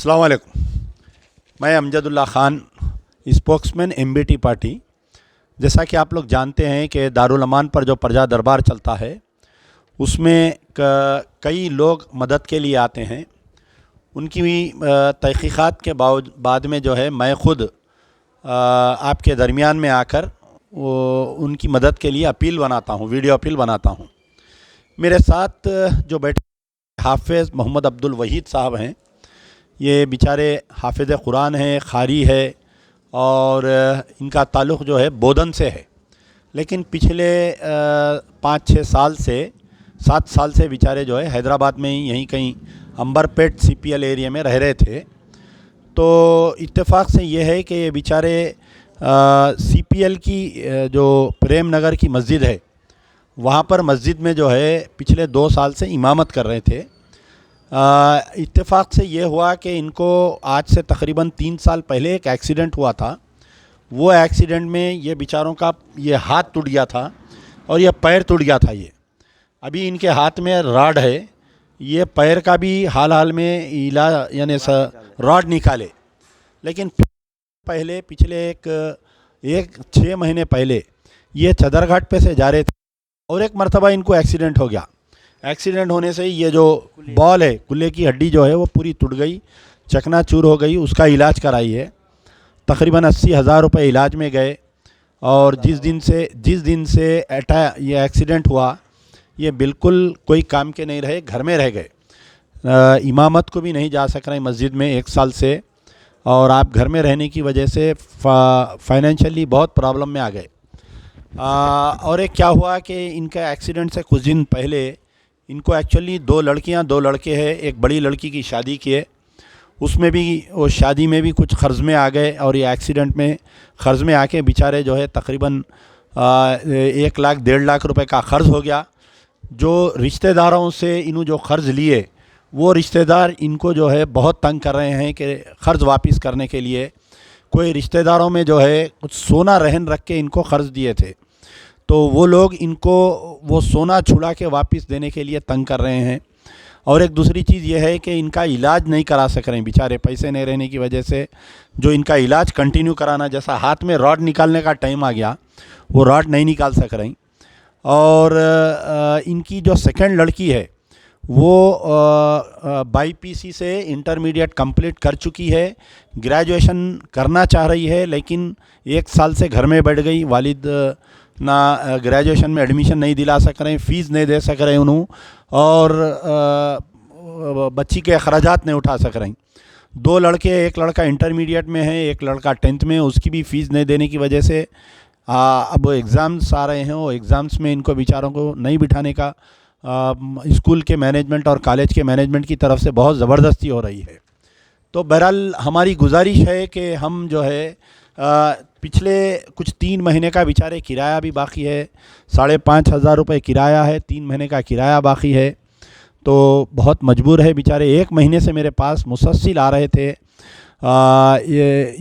अस्सलाम वालेकुम। मैं Amjadullah Khan, spokesman MBT party. जैसा कि आप लोग जानते हैं कि दारुल अमान पर जो प्रजा दरबार चलता है उसमें कई लोग मदद के लिए आते हैं। उनकी तहक़ीक़ात के बाद में जो है मैं ख़ुद आपके दरमियान में आकर उनकी मदद के लिए अपील बनाता हूँ, वीडियो अपील बनाता हूँ। मेरे साथ जो बैठे हाफ़िज़ मोहम्मद अब्दुल वहीद साहब हैं, ये बेचारे हाफ़िज़ कुरान हैं, ख़ारी है और इनका ताल्लुक़ जो है बोधन से है, लेकिन पिछले 5-6 साल से 7 साल से बेचारे जो है हैदराबाद में ही यहीं कहीं अंबरपेट CPL एरिया में रह रहे थे। तो इत्तेफाक से ये है कि ये बेचारे CPL की जो प्रेम नगर की मस्जिद है वहाँ पर मस्जिद में जो है पिछले 2 साल से इमामत कर रहे थे। इत्तेफाक से ये हुआ कि इनको आज से तकरीबन 3 साल पहले एक एक्सीडेंट हुआ था। वो एक्सीडेंट में ये बेचारों का ये हाथ टूट गया था और ये पैर टूट गया था। ये अभी इनके हाथ में रॉड है, ये पैर का भी हाल में इलाज यानी रॉड निकाले, लेकिन पहले पिछले एक 6 महीने पहले ये चदरघाट पे से जा रहे थे और एक मरतबा इनको एक्सीडेंट हो गया। एक्सीडेंट होने से ये जो बॉल है, कुल्ले की हड्डी जो है वो पूरी टूट गई, चकनाचूर हो गई। उसका इलाज कराई है, तकरीबन 80,000 रुपये इलाज में गए। और जिस दिन से ये एक्सीडेंट हुआ ये बिल्कुल कोई काम के नहीं रहे, घर में रह गए। इमामत को भी नहीं जा सक रहे मस्जिद में 1 साल से, और आप घर में रहने की वजह से फाइनेंशियली बहुत प्रॉब्लम में आ गए। और एक क्या हुआ कि इनका एक्सीडेंट से कुछ दिन पहले इनको एक्चुअली 2 लड़कियां 2 लड़के हैं। एक बड़ी लड़की की शादी की है, उसमें भी वो शादी में भी कुछ ख़र्ज़ में आ गए और ये एक्सीडेंट में ख़र्ज़ में आके बेचारे जो है तकरीबन 1 लाख 1.5 लाख रुपए का ख़र्ज़ हो गया। जो रिश्तेदारों से इन्हों जो क़र्ज़ लिए वो रिश्तेदार इनको जो है बहुत तंग कर रहे हैं कि क़र्ज़ वापस करने के लिए। कोई रिश्तेदारों में जो है कुछ सोना रहन रख के इनको क़र्ज़ दिए थे, तो वो लोग इनको वो सोना छुड़ा के वापस देने के लिए तंग कर रहे हैं। और एक दूसरी चीज़ ये है कि इनका इलाज नहीं करा सक रहे हैं बेचारे, पैसे नहीं रहने की वजह से। जो इनका इलाज कंटिन्यू कराना, जैसा हाथ में रॉड निकालने का टाइम आ गया, वो रॉड नहीं निकाल सक रही। और इनकी जो सेकंड लड़की है वो BPC से इंटरमीडिएट कंप्लीट कर चुकी है, ग्रेजुएशन करना चाह रही है, लेकिन 1 साल से घर में बैठ गई। वालिद ना ग्रेजुएशन में एडमिशन नहीं दिला सक रहे हैं, फ़ीस नहीं दे सक रहे हैं उन्होंने, और बच्ची के अखराजात नहीं उठा सक रहे हैं। 2 लड़के, एक लड़का इंटरमीडिएट में है, एक लड़का 10th में, उसकी भी फ़ीस नहीं देने की वजह से अब एग्ज़ाम्स आ रहे हैं। वो एग्ज़ाम्स में इनको बेचारों को नहीं बिठाने का स्कूल के मैनेजमेंट और कॉलेज के मैनेजमेंट की तरफ से बहुत ज़बरदस्ती हो रही है। तो बहरहाल हमारी गुजारिश है कि हम जो है पिछले कुछ 3 महीने का बेचारे किराया भी बाकी है, 5,500 रुपये किराया है, 3 महीने का किराया बाकी है। तो बहुत मजबूर है बेचारे। 1 महीने से मेरे पास मुसलसल आ रहे थे।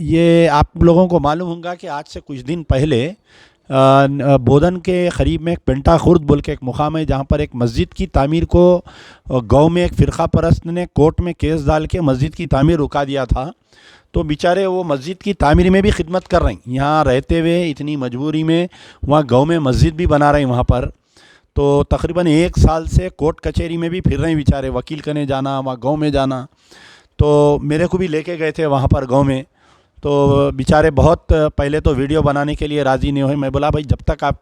ये आप लोगों को मालूम होगा कि आज से कुछ दिन पहले बोधन के क़रीब में एक पेंटा खुर्द बोल के एक मुकाम है, जहाँ पर एक मस्जिद की तामीर को गांव में एक फ़िरका परस्त ने कोर्ट में केस डाल के मस्जिद की तामीर रुका दिया था। तो बेचारे वो मस्जिद की तामीर में भी खिदमत कर रहे हैं, यहाँ रहते हुए इतनी मजबूरी में वहाँ गांव में मस्जिद भी बना रहे हैं वहाँ पर। तो तकरीबन 1 साल से कोर्ट कचहरी में भी फिर रहे हैं बेचारे, वकील करने जाना, वहाँ गांव में जाना। तो मेरे को भी लेके गए थे वहाँ पर गांव में, तो बेचारे बहुत पहले तो वीडियो बनाने के लिए राज़ी नहीं हुए। मैं बोला भाई जब तक आप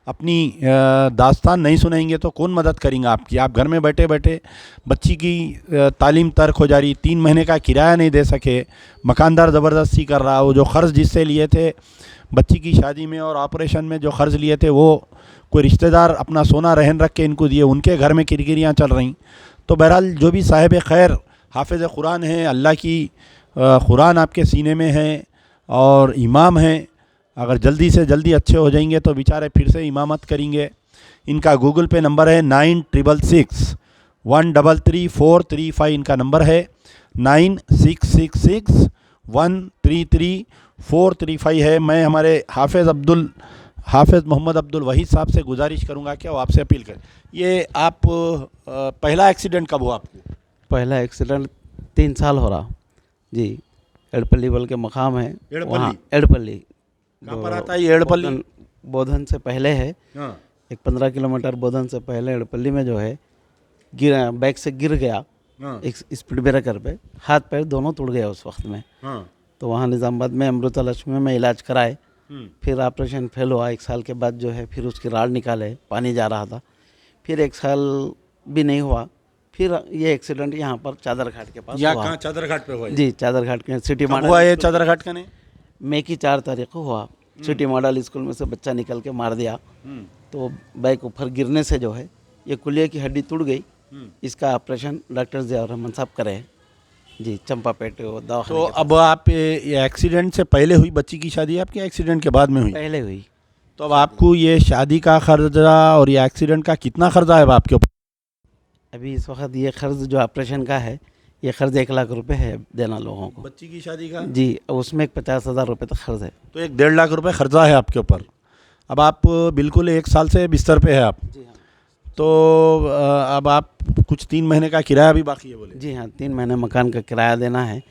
अपनी दास्तान नहीं सुनाएंगे तो कौन मदद करेंगे आपकी। आप घर में बैठे बैठे बच्ची की तालीम तर्क हो जा रही, 3 महीने का किराया नहीं दे सके, मकानदार ज़बरदस्ती कर रहा। वो जो क़र्ज़ जिससे लिए थे बच्ची की शादी में और ऑपरेशन में जो क़र्ज़ लिए थे वो कोई रिश्तेदार अपना सोना रहन रख के इनको दिए, उनके घर में किरकिरियाँ चल रहीं। तो बहरहाल जो भी साहिब खैर हाफ़िज़ कुरान है, अल्लाह की कुरान आपके सीने में है और इमाम हैं, अगर जल्दी से जल्दी अच्छे हो जाएंगे तो बेचारे फिर से इमामत करेंगे। इनका गूगल पे नंबर है 9666133435। इनका नंबर है 9666133435 है। मैं हमारे हाफ़िज़ मोहम्मद अब्दुल वहीद साहब से गुजारिश करूँगा कि वो आपसे अपील करें। ये आप पहला एक्सीडेंट कब हुआ आपको? पहला एक्सीडेंट 3 साल हो रहा। जी, एड़पल्ली बोल के मकाम है एड़पल्ली? वहाँ, एड़पल्ली कहाँ पर आता है ये एड़पल्ली? बोधन से पहले है, हाँ। एक 15 किलोमीटर बोधन से पहले एड़पल्ली में जो है बाइक से गिर गया हाँ। एक स्पीड ब्रेकर पे, हाथ पैर दोनों टूट गया उस वक्त में। हाँ। तो वहाँ निज़ामाबाद में अमृता लक्ष्मी में इलाज कराए, फिर ऑपरेशन फेल हुआ। 1 साल के बाद जो है फिर उसकी राड निकाले, पानी जा रहा था, फिर 1 साल भी नहीं हुआ, फिर ये एक्सीडेंट यहाँ पर चादर घाट के पास या हुआ। कहाँ चादर घाट पे हुआ? जी, चादर घाट के सिटी कब मॉडल हुआ ये चादर घाट का ने? मई की 4 तारीख को हुआ। सिटी मॉडल स्कूल में से बच्चा निकल के मार दिया, तो बाइक ऊपर गिरने से जो है ये कुलिया की हड्डी टूट गई। इसका ऑपरेशन डॉक्टर ज़ियाउर रहमान साहब करे जी, चंपापेट दवाखाने तो के अब आप ये एक्सीडेंट से पहले हुई बच्ची की शादी आपकी एक्सीडेंट के बाद में हुई? पहले हुई। तो अब आपको ये शादी का खर्चा और ये एक्सीडेंट का कितना खर्चा है अब आपके ऊपर? अभी इस वक्त ये खर्च जो ऑपरेशन का है, ये खर्च 1 लाख रुपए है देना लोगों को। बच्ची की शादी का? जी, उसमें एक 50,000 रुपये तक खर्च है। तो 1.5 लाख रुपए खर्चा है आपके ऊपर। अब आप बिल्कुल 1 साल से बिस्तर पे है आप। जी हाँ। तो अब आप कुछ 3 महीने का किराया भी बाकी है बोले? जी हाँ, 3 महीने मकान का किराया देना है।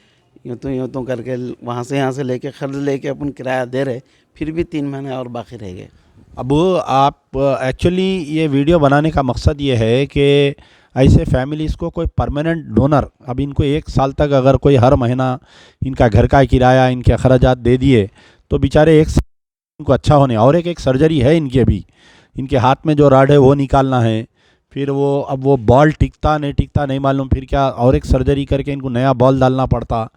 यूँ तो करके वहाँ से यहाँ से लेके खर्च लेके अपन किराया दे रहे, फिर भी 3 महीने और बाकी रह गए। अब आप एक्चुअली ये वीडियो बनाने का मकसद ये है कि ऐसे फैमिलीज़ को कोई परमानेंट डोनर, अब इनको 1 साल तक अगर कोई हर महीना इनका घर का किराया, इनके अखराजात दे दिए तो बेचारे 1 साल इनको अच्छा होने। और एक सर्जरी है इनकी अभी, इनके हाथ में जो राड है वो निकालना है, फिर वो अब वो बॉल टिकता नहीं मालूम, फिर क्या और एक सर्जरी करके इनको नया बॉल डालना पड़ता।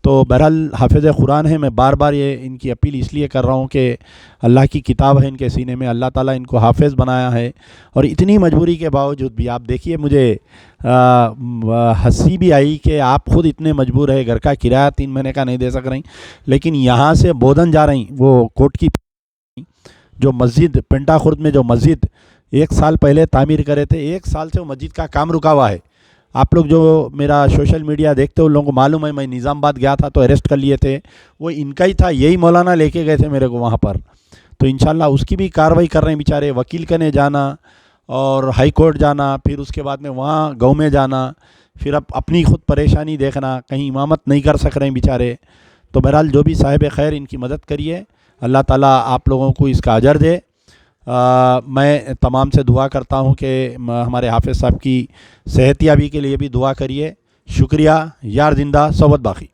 तो बहरहाल हाफिज़ कुरान है, मैं बार बार ये इनकी अपील इसलिए कर रहा हूँ कि अल्लाह की किताब है इनके सीने में, अल्लाह ताला इनको हाफिज़ बनाया है। और इतनी मजबूरी के बावजूद भी आप देखिए, मुझे हंसी भी आई कि आप खुद इतने मजबूर है, घर का किराया 3 महीने का नहीं दे सक रही, लेकिन यहाँ से बोधन जा रही, वो कोट की जो मस्जिद पेंटा खुर्द में जो मस्जिद 1 साल पहले तामीर करे थे, 1 साल से वो मस्जिद का काम रुका हुआ है। आप लोग जो मेरा सोशल मीडिया देखते हो उन लोगों को मालूम है, मैं निज़ामाबाद गया था तो अरेस्ट कर लिए थे, वो इनका ही था, यही मौलाना लेके गए थे मेरे को वहाँ पर। तो इंशाल्लाह उसकी भी कार्रवाई कर रहे हैं बेचारे, वकील कने जाना और हाई कोर्ट जाना, फिर उसके बाद में वहाँ गाँव में जाना, फिर अब अपनी खुद परेशानी देखना, कहीं इमामत नहीं कर सक रहे हैं बेचारे। तो बहरहाल जो भी साहिब खैर इनकी मदद करिए, अल्लाह ताला आप लोगों को इसका अजर दे। मैं तमाम से दुआ करता हूँ कि हमारे हाफिज़ साहब की सेहतियाबी के लिए भी दुआ करिए। शुक्रिया। यार जिंदा सोबत बाकी।